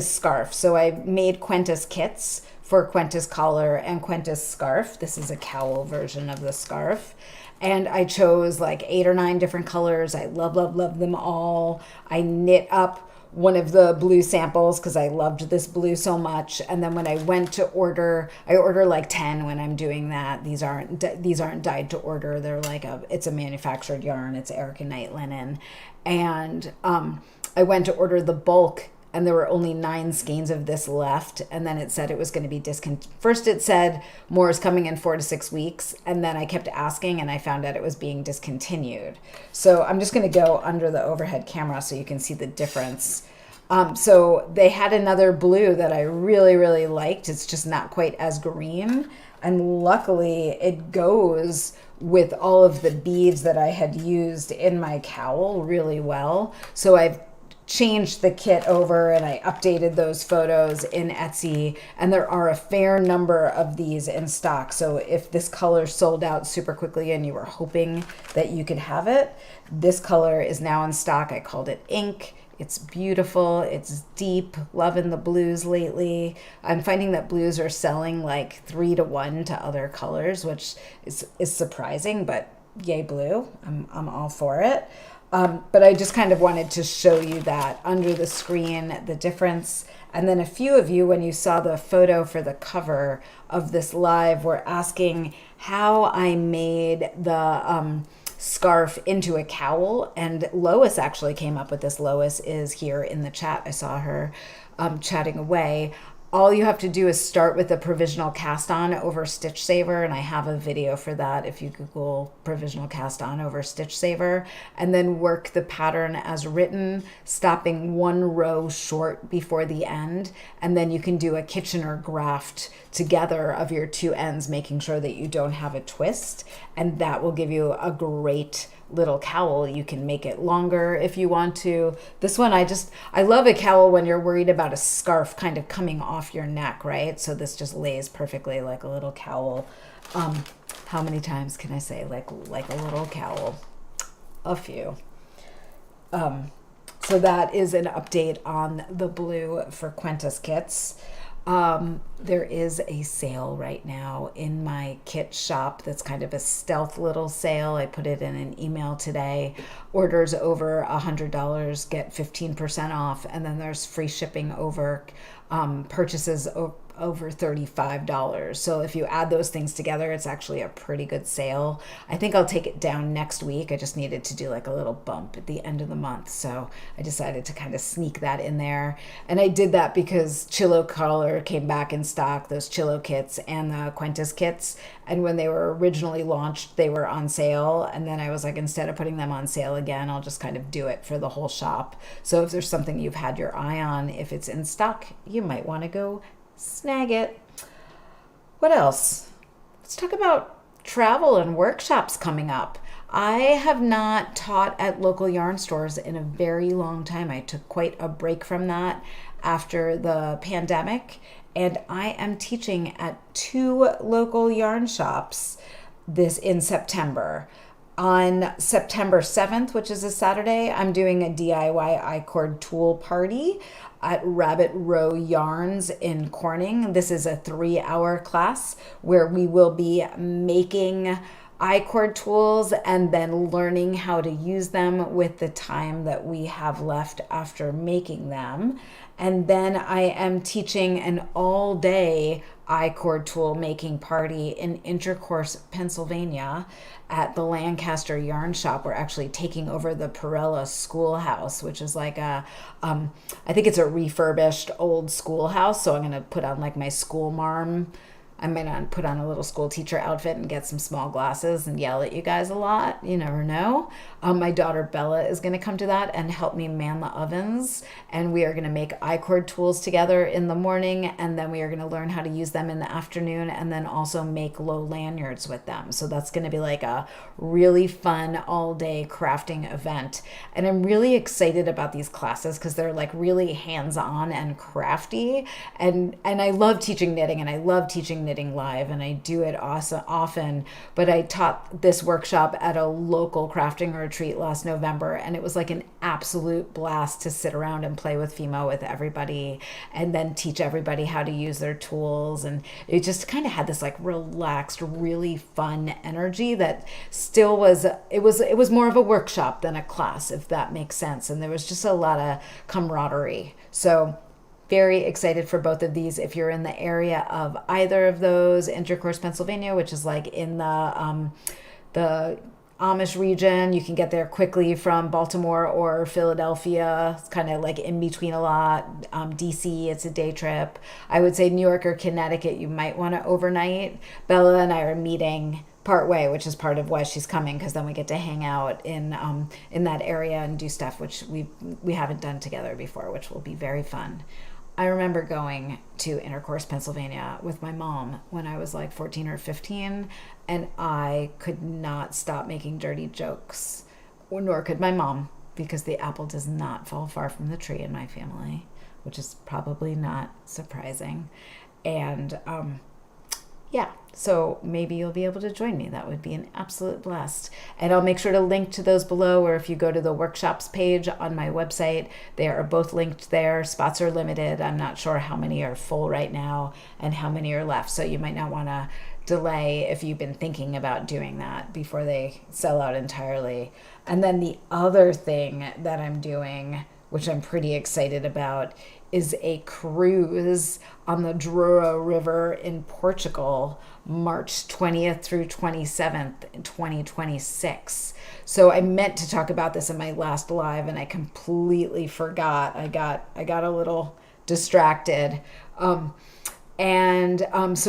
scarf. So I made Cuentas kits for Cuentas collar and Cuentas scarf. This is a cowl version of the scarf. And I chose 8 or 9 different colors. I love, love, love them all. I knit up one of the blue samples because I loved this blue so much. And then when I went to order, I order 10 when I'm doing that. These aren't dyed to order. They're it's a manufactured yarn. It's Erica Knight linen. And I went to order the bulk, and there were only 9 skeins of this left. And then it said it was going to be discontinued. First it said more is coming in 4 to 6 weeks. And then I kept asking and I found out it was being discontinued. So I'm just going to go under the overhead camera so you can see the difference. So they had another blue that I really, really liked. It's just not quite as green. And luckily it goes with all of the beads that I had used in my cowl really well. So I've changed the kit over and I updated those photos in Etsy, and there are a fair number of these in stock. So if this color sold out super quickly and you were hoping that you could have it, this color is now in stock. I called it Ink. It's beautiful. It's deep. Loving the blues lately. I'm finding that blues are selling 3 to 1 to other colors, which is surprising, but yay blue. I'm all for it. But I just kind of wanted to show you that under the screen, the difference. And then a few of you, when you saw the photo for the cover of this live, were asking how I made the scarf into a cowl. And Lois actually came up with this. Lois is here in the chat. I saw her chatting away. All you have to do is start with a provisional cast on over stitch saver, and I have a video for that if you Google provisional cast on over stitch saver, and then work the pattern as written, stopping one row short before the end, and then you can do a Kitchener graft together of your two ends, making sure that you don't have a twist, and that will give you a great little cowl. You can make it longer if you want to. This one, I love a cowl when you're worried about a scarf kind of coming off your neck, right? So this just lays perfectly like a little cowl. How many times can I say like a little cowl? A few. So that is an update on the blue for Cuentas kits. There is a sale right now in my kit shop that's kind of a stealth little sale. I put it in an email today. Orders over $100 get 15% off, and then there's free shipping over purchases over $35. So if you add those things together, it's actually a pretty good sale. I think I'll take it down next week. I just needed to do like a little bump at the end of the month. So I decided to kind of sneak that in there. And I did that because Chillo Collar came back in stock, those Chillo kits and the Cuentas kits. And when they were originally launched, they were on sale. And then I was like, instead of putting them on sale again, I'll just kind of do it for the whole shop. So if there's something you've had your eye on, if it's in stock, you might want to go snag it. What else? Let's talk about travel and workshops coming up. I have not taught at local yarn stores in a very long time. I took quite a break from that after the pandemic, and I am teaching at 2 local yarn shops in September. On September 7th, which is a Saturday, I'm doing a DIY I-cord tool party at Rabbit Row Yarns in Corning. This is a 3-hour class where we will be making I-cord tools and then learning how to use them with the time that we have left after making them. And then I am teaching an all-day I-cord tool making party in Intercourse, Pennsylvania at the Lancaster Yarn Shop. We're actually taking over the Perella Schoolhouse, which is like I think it's a refurbished old schoolhouse. So I'm going to put on like my school marm. I'm going to put on a little school teacher outfit and get some small glasses and yell at you guys a lot. You never know. My daughter Bella is going to come to that and help me man the ovens. And we are going to make I-cord tools together in the morning. And then we are going to learn how to use them in the afternoon and then also make low lanyards with them. So that's going to be like a really fun all-day crafting event. And I'm really excited about these classes because they're like really hands-on and crafty. And I love teaching knitting, and I love teaching knitting live, and I do it often, but I taught this workshop at a local crafting retreat last November, and it was like an absolute blast to sit around and play with Fimo with everybody and then teach everybody how to use their tools. And it just kind of had this like relaxed, really fun energy that still was, it was more of a workshop than a class, if that makes sense. And there was just a lot of camaraderie. So very excited for both of these. If you're in the area of either of those, Intercourse, Pennsylvania, which is like in the Amish region, you can get there quickly from Baltimore or Philadelphia. It's kind of like in between a lot. DC, it's a day trip. I would say New York or Connecticut, you might want to overnight. Bella and I are meeting part way, which is part of why she's coming, because then we get to hang out in that area and do stuff which we haven't done together before, which will be very fun. I remember going to Intercourse, Pennsylvania with my mom when I was like 14 or 15, and I could not stop making dirty jokes, nor could my mom, because the apple does not fall far from the tree in my family, which is probably not surprising. And yeah, so maybe you'll be able to join me. That would be an absolute blast. And I'll make sure to link to those below, or if you go to the workshops page on my website, they are both linked there. Spots are limited. I'm not sure how many are full right now and how many are left. So you might not want to delay if you've been thinking about doing that before they sell out entirely. And then the other thing that I'm doing, which I'm pretty excited about, is a cruise on the Douro River in Portugal, March 20th through 27th in 2026. So I meant to talk about this in my last live and I completely forgot. I got a little distracted. So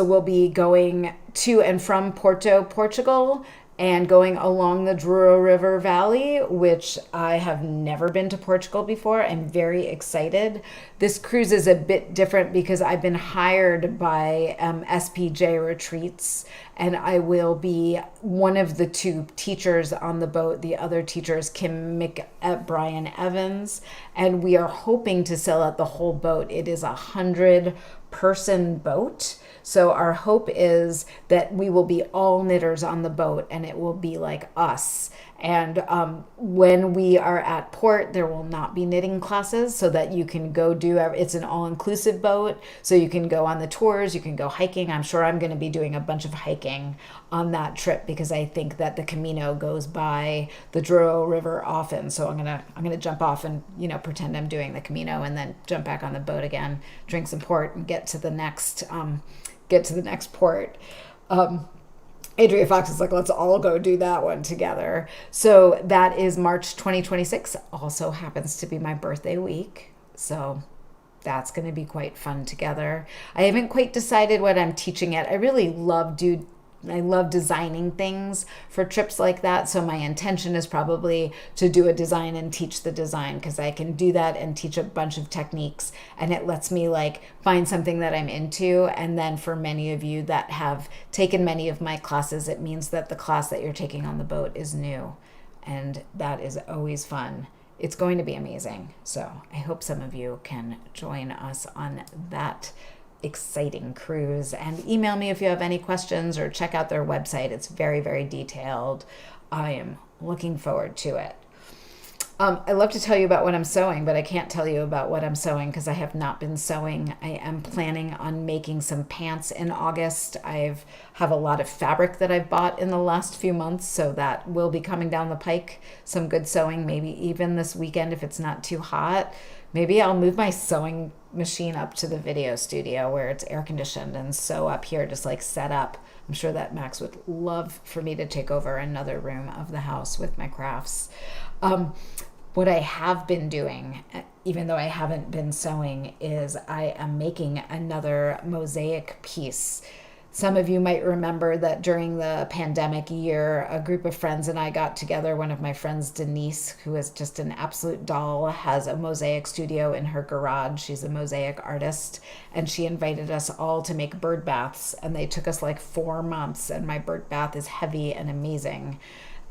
we'll be going to and from Porto, Portugal, and going along the Douro River Valley, which I have never been to Portugal before. I'm very excited. This cruise is a bit different because I've been hired by SPJ Retreats, and I will be one of the two teachers on the boat. The other teacher is Brian Evans, and we are hoping to sell out the whole boat. It is 100-person boat. So our hope is that we will be all knitters on the boat and it will be like us. And when we are at port, there will not be knitting classes so that you can go it's an all-inclusive boat. So you can go on the tours, you can go hiking. I'm sure I'm going to be doing a bunch of hiking on that trip because I think that the Camino goes by the Douro River often. So I'm gonna jump off and pretend I'm doing the Camino and then jump back on the boat again, drink some port, and get to the next port. Adria Fox is like, let's all go do that one together. So that is March 2026. Also happens to be my birthday week. So that's going to be quite fun together. I haven't quite decided what I'm teaching yet. I really love designing things for trips like that. So my intention is probably to do a design and teach the design because I can do that and teach a bunch of techniques and it lets me find something that I'm into. And then for many of you that have taken many of my classes, it means that the class that you're taking on the boat is new. And that is always fun. It's going to be amazing. So I hope some of you can join us on that exciting cruise, and email me if you have any questions or check out their website. It's very, very detailed. I am looking forward to it. I love to tell you about what I'm sewing, but I can't tell you about what I'm sewing because I have not been sewing. I am planning on making some pants in August. I have a lot of fabric that I've bought in the last few months, so that will be coming down the pike. Some good sewing, maybe even this weekend if it's not too hot. Maybe I'll move my sewing machine up to the video studio where it's air conditioned and sew up here, just set up. I'm sure that Max would love for me to take over another room of the house with my crafts. What I have been doing, even though I haven't been sewing, is I am making another mosaic piece. Some of you might remember that during the pandemic year, a group of friends and I got together. One of my friends, Denise, who is just an absolute doll, has a mosaic studio in her garage. She's a mosaic artist, and she invited us all to make bird baths, and they took us 4 months, and my bird bath is heavy and amazing.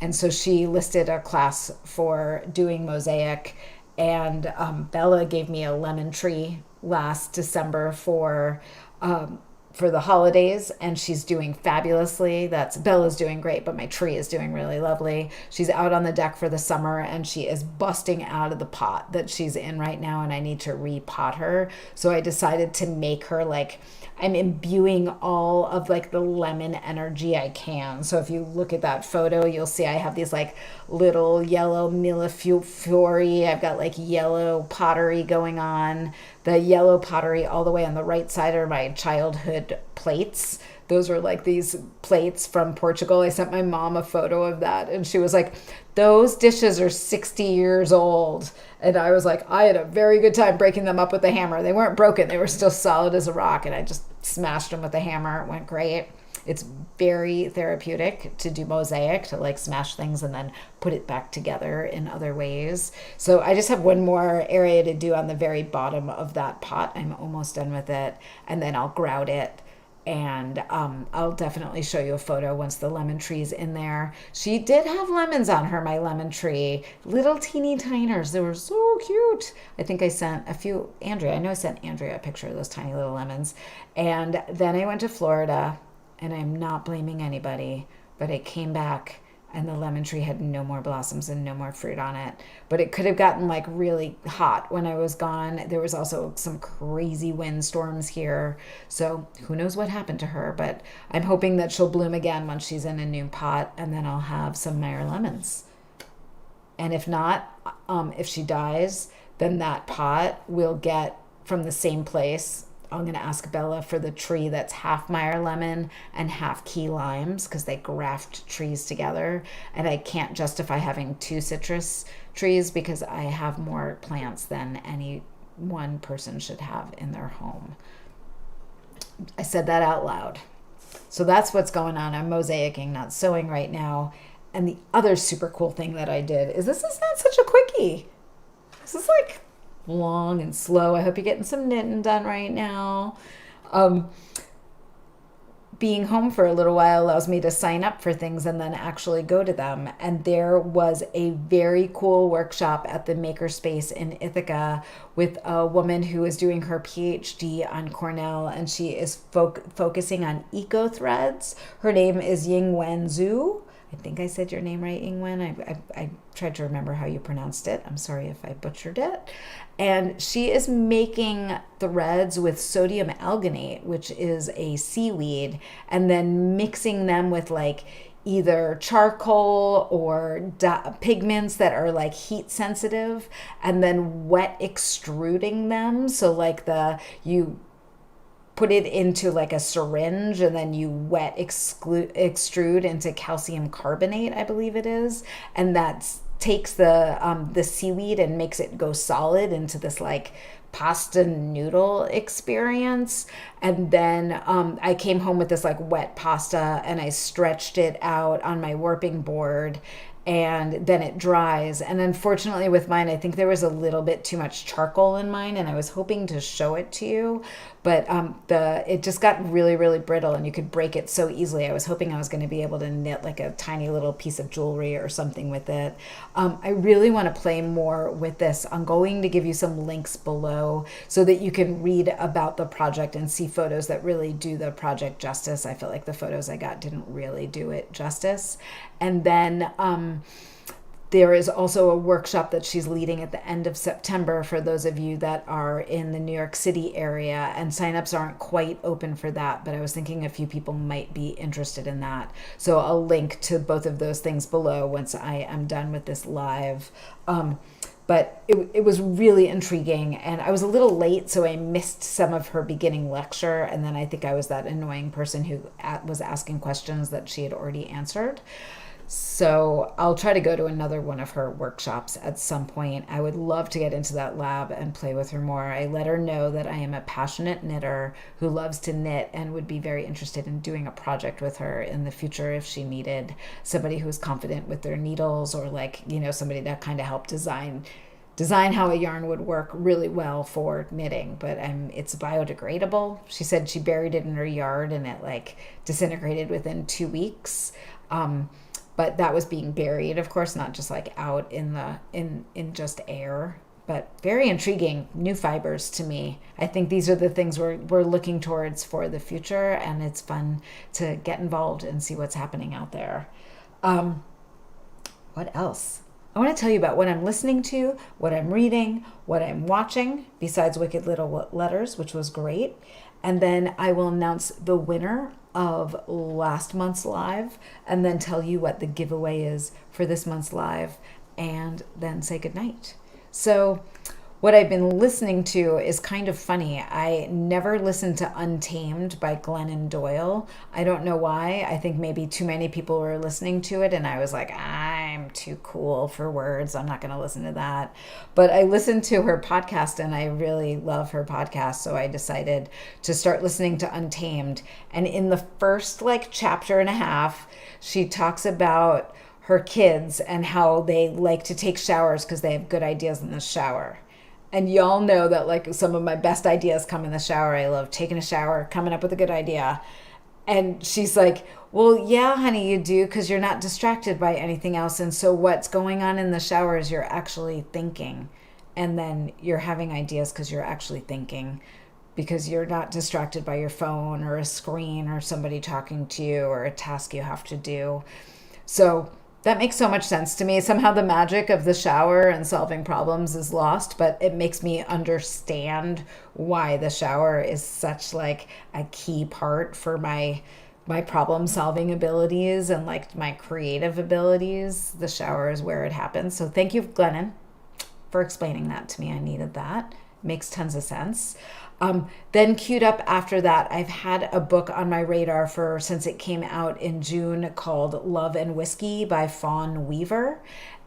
And so she listed a class for doing mosaic, and Bella gave me a lemon tree last December for the holidays, and she's doing fabulously. Bella's doing great, but my tree is doing really lovely. She's out on the deck for the summer, and she is busting out of the pot that she's in right now, and I need to repot her. So I decided to make her I'm imbuing all of the lemon energy I can. So if you look at that photo, you'll see I have these little yellow millefiori. I've got yellow pottery going on. The yellow pottery all the way on the right side are my childhood plates. Those are these plates from Portugal. I sent my mom a photo of that, and she was like, those dishes are 60 years old. And I was like, I had a very good time breaking them up with a hammer. They weren't broken. They were still solid as a rock, and I just smashed them with a hammer. It went great. It's very therapeutic to do mosaic, to smash things and then put it back together in other ways. So I just have one more area to do on the very bottom of that pot. I'm almost done with it, and then I'll grout it. And I'll definitely show you a photo once the lemon tree's in there. She did have lemons on her, my lemon tree. Little teeny tiners. They were so cute. I think I sent I sent Andrea a picture of those tiny little lemons. And then I went to Florida, and I'm not blaming anybody, but I came back and the lemon tree had no more blossoms and no more fruit on it. But it could have gotten really hot when I was gone. There was also some crazy windstorms here. So who knows what happened to her, but I'm hoping that she'll bloom again once she's in a new pot, and then I'll have some Meyer lemons. And if not, if she dies, then that pot will get from the same place. I'm going to ask Bella for the tree that's half Meyer lemon and half key limes because they graft trees together. And I can't justify having 2 citrus trees because I have more plants than any one person should have in their home. I said that out loud. So that's what's going on. I'm mosaicing, not sewing right now. And the other super cool thing that I did is, this is not such a quickie. This is like long and slow. I hope you're getting some knitting done right now. Being home for a little while allows me to sign up for things and then actually go to them. And there was a very cool workshop at the Makerspace in Ithaca with a woman who is doing her PhD on Cornell, and she is focusing on eco threads. Her name is Yingwen Zhu. I think I said your name right, Yingwen. I tried to remember how you pronounced it. I'm sorry if I butchered it. And she is making threads with sodium alginate, which is a seaweed, and then mixing them with like either charcoal or pigments that are like heat sensitive, and then wet extruding them. So like you put it into like a syringe and then you wet extrude into calcium carbonate, I believe it is. And that takes the seaweed and makes it go solid into this like pasta noodle experience. And then I came home with this like wet pasta and I stretched it out on my warping board, and then it dries. And unfortunately with mine, I think there was a little bit too much charcoal in mine, and I was hoping to show it to you, but it just got really, really brittle and you could break it so easily. I was hoping I was going to be able to knit like a tiny little piece of jewelry or something with it. I really want to play more with this. I'm going to give you some links below so that you can read about the project and see photos that really do the project justice. I feel like the photos I got didn't really do it justice. And then there is also a workshop that she's leading at the end of September for those of you that are in the New York City area, and signups aren't quite open for that, but I was thinking a few people might be interested in that. So I'll link to both of those things below once I am done with this live. But it was really intriguing, and I was a little late, so I missed some of her beginning lecture, and then I think I was that annoying person who was asking questions that she had already answered. So I'll try to go to another one of her workshops at some point. I would love to get into that lab and play with her more. I let her know that I am a passionate knitter who loves to knit and would be very interested in doing a project with her in the future if she needed somebody who's confident with their needles, or like, somebody that kind of helped design how a yarn would work really well for knitting. But it's biodegradable. She said she buried it in her yard and it like disintegrated within 2 weeks. But that was being buried, of course, not just like out in just air. But very intriguing, new fibers to me. I think these are the things we're looking towards for the future, and it's fun to get involved and see what's happening out there. What else? I want to tell you about what I'm listening to, what I'm reading, what I'm watching, besides Wicked Little Letters, which was great. And then I will announce the winner of last month's live, and then tell you what the giveaway is for this month's live, and then say goodnight. So what I've been listening to is kind of funny. I never listened to Untamed by Glennon Doyle. I don't know why. I think maybe too many people were listening to it, and I was like, I'm too cool for words. I'm not going to listen to that. But I listened to her podcast, and I really love her podcast, so I decided to start listening to Untamed. And in the first chapter and a half, she talks about her kids and how they like to take showers because they have good ideas in the shower. And y'all know that some of my best ideas come in the shower. I love taking a shower, coming up with a good idea. And she's like, well, yeah, honey, you do, because you're not distracted by anything else. And so what's going on in the shower is you're actually thinking. And then you're having ideas because you're actually thinking, because you're not distracted by your phone or a screen or somebody talking to you or a task you have to do. So that makes so much sense to me. Somehow the magic of the shower and solving problems is lost, but it makes me understand why the shower is such a key part for my problem solving abilities and my creative abilities. The shower is where it happens. So thank you, Glennon, for explaining that to me. I needed that. Makes tons of sense. Then queued up after that, I've had a book on my radar since it came out in June called Love and Whiskey by Fawn Weaver.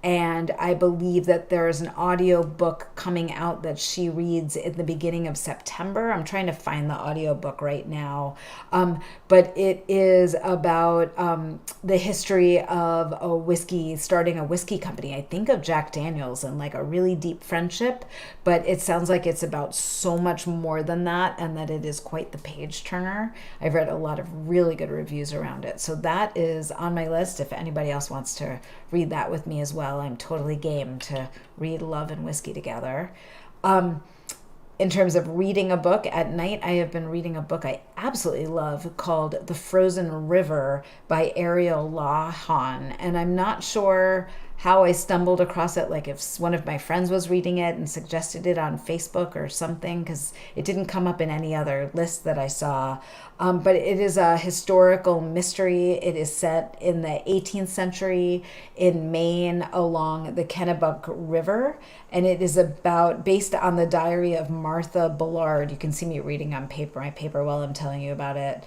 And I believe that there's an audio book coming out that she reads in the beginning of September. I'm trying to find the audio book right now. But it is about the history of starting a whiskey company. I think of Jack Daniels and like a really deep friendship, but it sounds like it's about so much more than that, and that it is quite the page turner. I've read a lot of really good reviews around it. So that is on my list. If anybody else wants to read that with me as well, I'm totally game to read Love and Whiskey together. In terms of reading a book at night, I have been reading a book I absolutely love called The Frozen River by Ariel Lawhon. And I'm not sure how I stumbled across it, like if one of my friends was reading it and suggested it on Facebook or something, because it didn't come up in any other list that I saw. But it is a historical mystery. It is set in the 18th century in Maine along the Kennebec River. And it is based on the diary of Martha Bullard. You can see me reading on my paper while I'm telling you about it.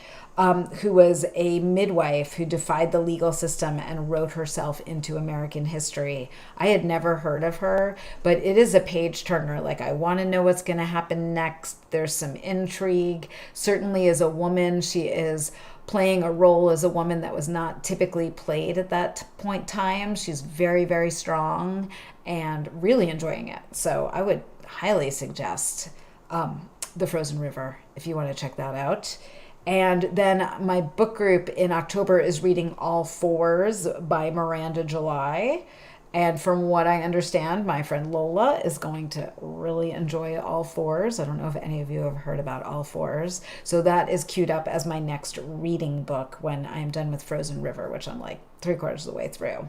Who was a midwife who defied the legal system and wrote herself into American history. I had never heard of her, but it is a page turner. Like, I want to know what's going to happen next. There's some intrigue. Certainly as a woman, she is playing a role as a woman that was not typically played at that point in time. She's very, very strong and really enjoying it. So I would highly suggest The Frozen River if you want to check that out. And then my book group in October is reading All Fours by Miranda July. And from what I understand, my friend Lola is going to really enjoy All Fours. I don't know if any of you have heard about All Fours. So that is queued up as my next reading book when I am done with Frozen River, which I'm like 3/4 of the way through.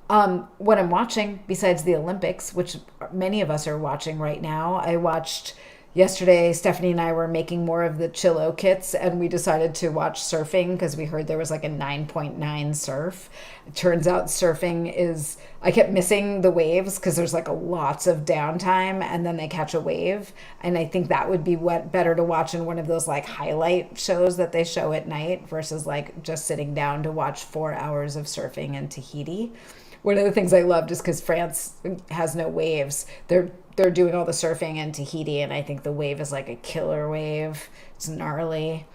What I'm watching, besides the Olympics, which many of us are watching right now, I watched... Yesterday, Stephanie and I were making more of the Chillo kits, and we decided to watch surfing because we heard there was like a 9.9 surf. It turns out surfing is... I kept missing the waves because there's like lots of downtime, and then they catch a wave. And I think that would be better to watch in one of those like highlight shows that they show at night versus like just sitting down to watch 4 hours of surfing in Tahiti. One of the things I loved is because France has no waves. They're doing all the surfing in Tahiti, and I think the wave is like a killer wave. It's gnarly.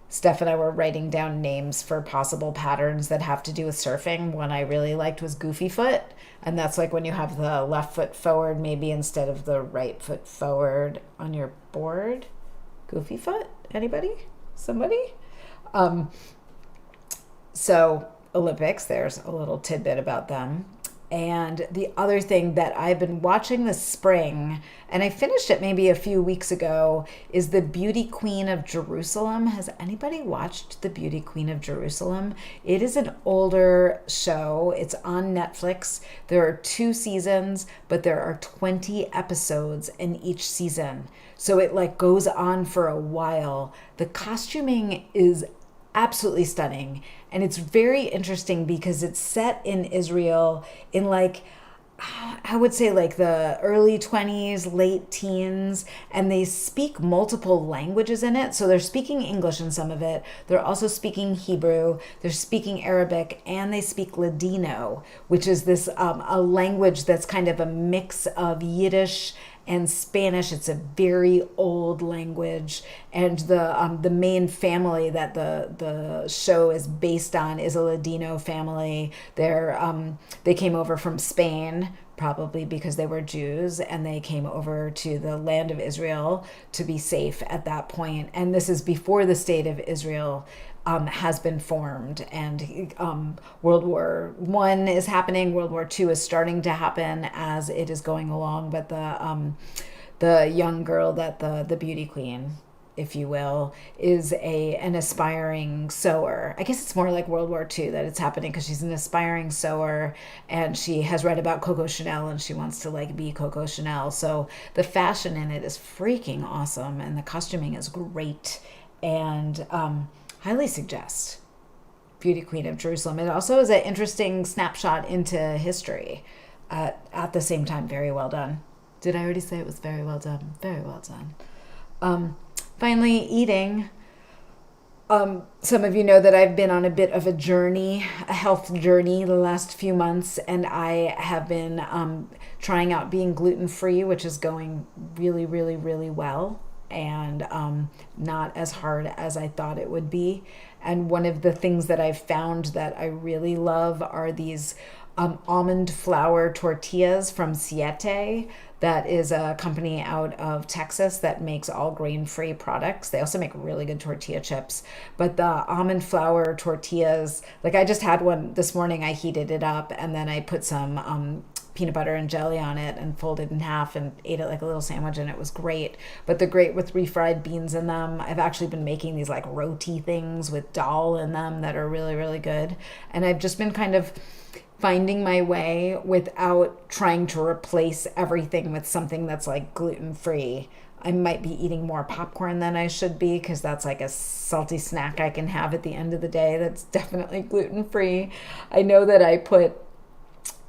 Steph and I were writing down names for possible patterns that have to do with surfing. One I really liked was Goofy Foot, and that's like when you have the left foot forward maybe instead of the right foot forward on your board. Goofy Foot? Anybody? Somebody? So Olympics, there's a little tidbit about them. And the other thing that I've been watching this spring, and I finished it maybe a few weeks ago, is The Beauty Queen of Jerusalem. Has anybody watched The Beauty Queen of Jerusalem? It is an older show. It's on Netflix. There are 2 seasons, but there are 20 episodes in each season. So it like goes on for a while. The costuming is absolutely stunning. And it's very interesting because it's set in Israel in like, I would say like the early 20s, late teens, and they speak multiple languages in it. So they're speaking English in some of it. They're also speaking Hebrew. They're speaking Arabic, and they speak Ladino, which is this a language that's kind of a mix of Yiddish and Spanish. It's a very old language, and the main family that the show is based on is a Ladino family. They came over from Spain, probably because they were Jews, and they came over to the land of Israel to be safe at that point. And this is before the state of Israel has been formed, and World War I is happening. World War II is starting to happen as it is going along. But the young girl that the beauty queen, if you will, is an aspiring sewer. I guess it's more like World War II that it's happening because she's an aspiring sewer, and she has read about Coco Chanel and she wants to like be Coco Chanel. So the fashion in it is freaking awesome, and the costuming is great, and highly suggest Beauty Queen of Jerusalem. It also is an interesting snapshot into history at the same time. Very well done. Did I already say it was very well done? Very well done. Finally, eating. Some of you know that I've been on a bit of a journey, a health journey the last few months, and I have been trying out being gluten-free, which is going really, really, really well, and not as hard as I thought it would be. And one of the things that I've found that I really love are these almond flour tortillas from Siete. That is a company out of Texas that makes all grain-free products. They also make really good tortilla chips. But the almond flour tortillas, like I just had one this morning. I heated it up and then I put some peanut butter and jelly on it and folded in half and ate it like a little sandwich, and it was great. But they're great with refried beans in them. I've actually been making these like roti things with dal in them that are really, really good. And I've just been kind of finding my way without trying to replace everything with something that's like gluten-free. I might be eating more popcorn than I should be because that's like a salty snack I can have at the end of the day that's definitely gluten-free. I know that I put,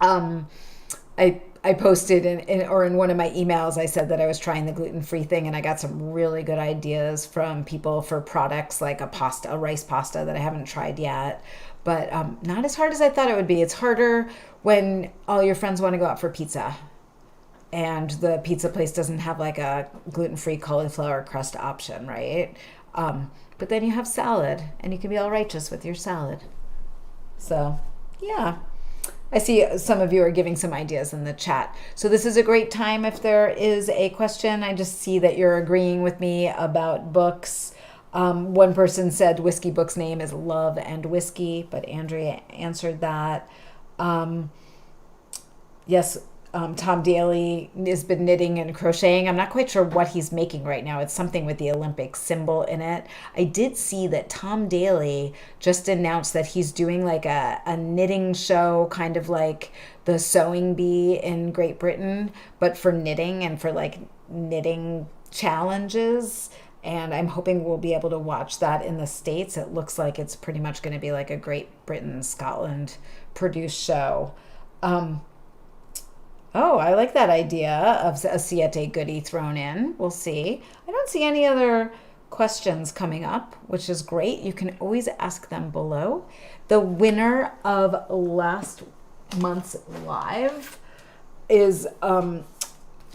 I posted in one of my emails, I said that I was trying the gluten-free thing, and I got some really good ideas from people for products like a rice pasta that I haven't tried yet. But not as hard as I thought it would be. It's harder when all your friends want to go out for pizza and the pizza place doesn't have like a gluten-free cauliflower crust option, right? But then you have salad and you can be all righteous with your salad. So, yeah. I see some of you are giving some ideas in the chat. So this is a great time if there is a question. I just see that you're agreeing with me about books. One person said Whiskey Book's name is Love and Whiskey, but Andrea answered that. Yes, Tom Daly has been knitting and crocheting. I'm not quite sure what he's making right now. It's something with the Olympic symbol in it. I did see that Tom Daly just announced that he's doing like a knitting show, kind of like the Sewing Bee in Great Britain, but for knitting and for like knitting challenges. And I'm hoping we'll be able to watch that in the States. It looks like it's pretty much going to be like a Great Britain, Scotland produced show. Oh, I like that idea of a Siete goodie thrown in. We'll see. I don't see any other questions coming up, which is great. You can always ask them below. The winner of last month's live is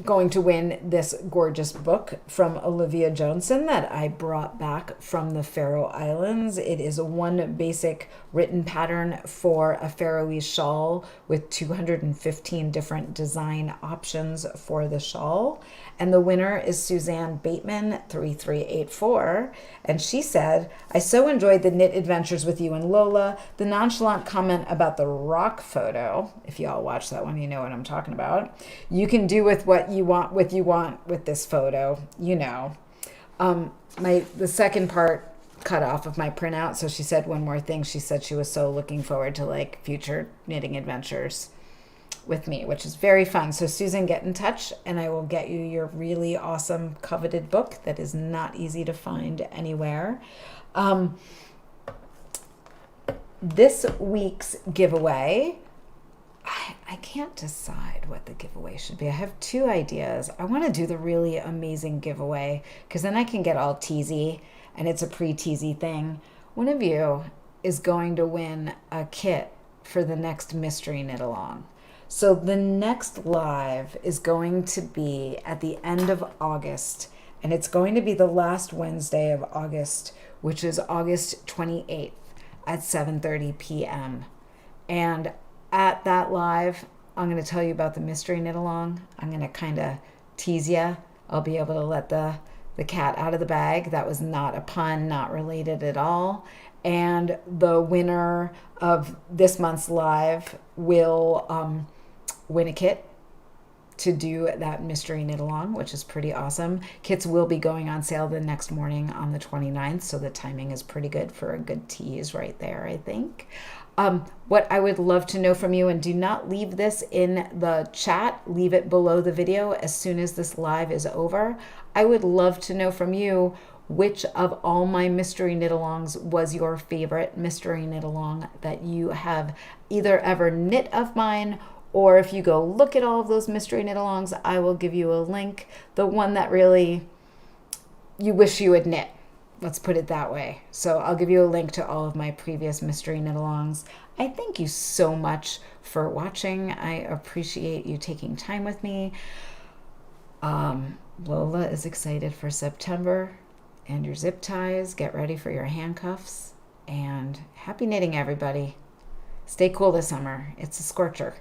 going to win this gorgeous book from Olivia Johnson that I brought back from the Faroe Islands. It is one basic written pattern for a Faroese shawl with 215 different design options for the shawl. And the winner is Suzanne Bateman 3384. And she said, I so enjoyed the knit adventures with you and Lola. The nonchalant comment about the rock photo, if you all watch that one, you know what I'm talking about. You can do with what you want with this photo, you know. The second part cut off of my printout, so she said one more thing. She said she was so looking forward to like future knitting adventures with me, which is very fun. So Susan, get in touch and I will get you your really awesome coveted book that is not easy to find anywhere. This week's giveaway, I can't decide what the giveaway should be. I have two ideas. I want to do the really amazing giveaway because then I can get all teasy and it's a pre-teasy thing. One of you is going to win a kit for the next mystery knit along. So the next live is going to be at the end of August, and it's going to be the last Wednesday of August, which is August 28th at 7:30 p.m. And at that live, I'm going to tell you about the mystery knit along. I'm going to kind of tease you. I'll be able to let the cat out of the bag. That was not a pun, not related at all. And the winner of this month's live will win a kit to do that mystery knit along, which is pretty awesome. Kits will be going on sale the next morning on the 29th, so the timing is pretty good for a good tease right there, I think. What I would love to know from you, and do not leave this in the chat, leave it below the video as soon as this live is over. I would love to know from you which of all my mystery knit alongs was your favorite mystery knit along that you have either ever knit of mine Or if you go look at all of those mystery knit-alongs, I will give you a link. The one that really you wish you had knit. Let's put it that way. So I'll give you a link to all of my previous mystery knit-alongs. I thank you so much for watching. I appreciate you taking time with me. Lola is excited for September and your zip ties. Get ready for your handcuffs. And happy knitting, everybody. Stay cool this summer. It's a scorcher.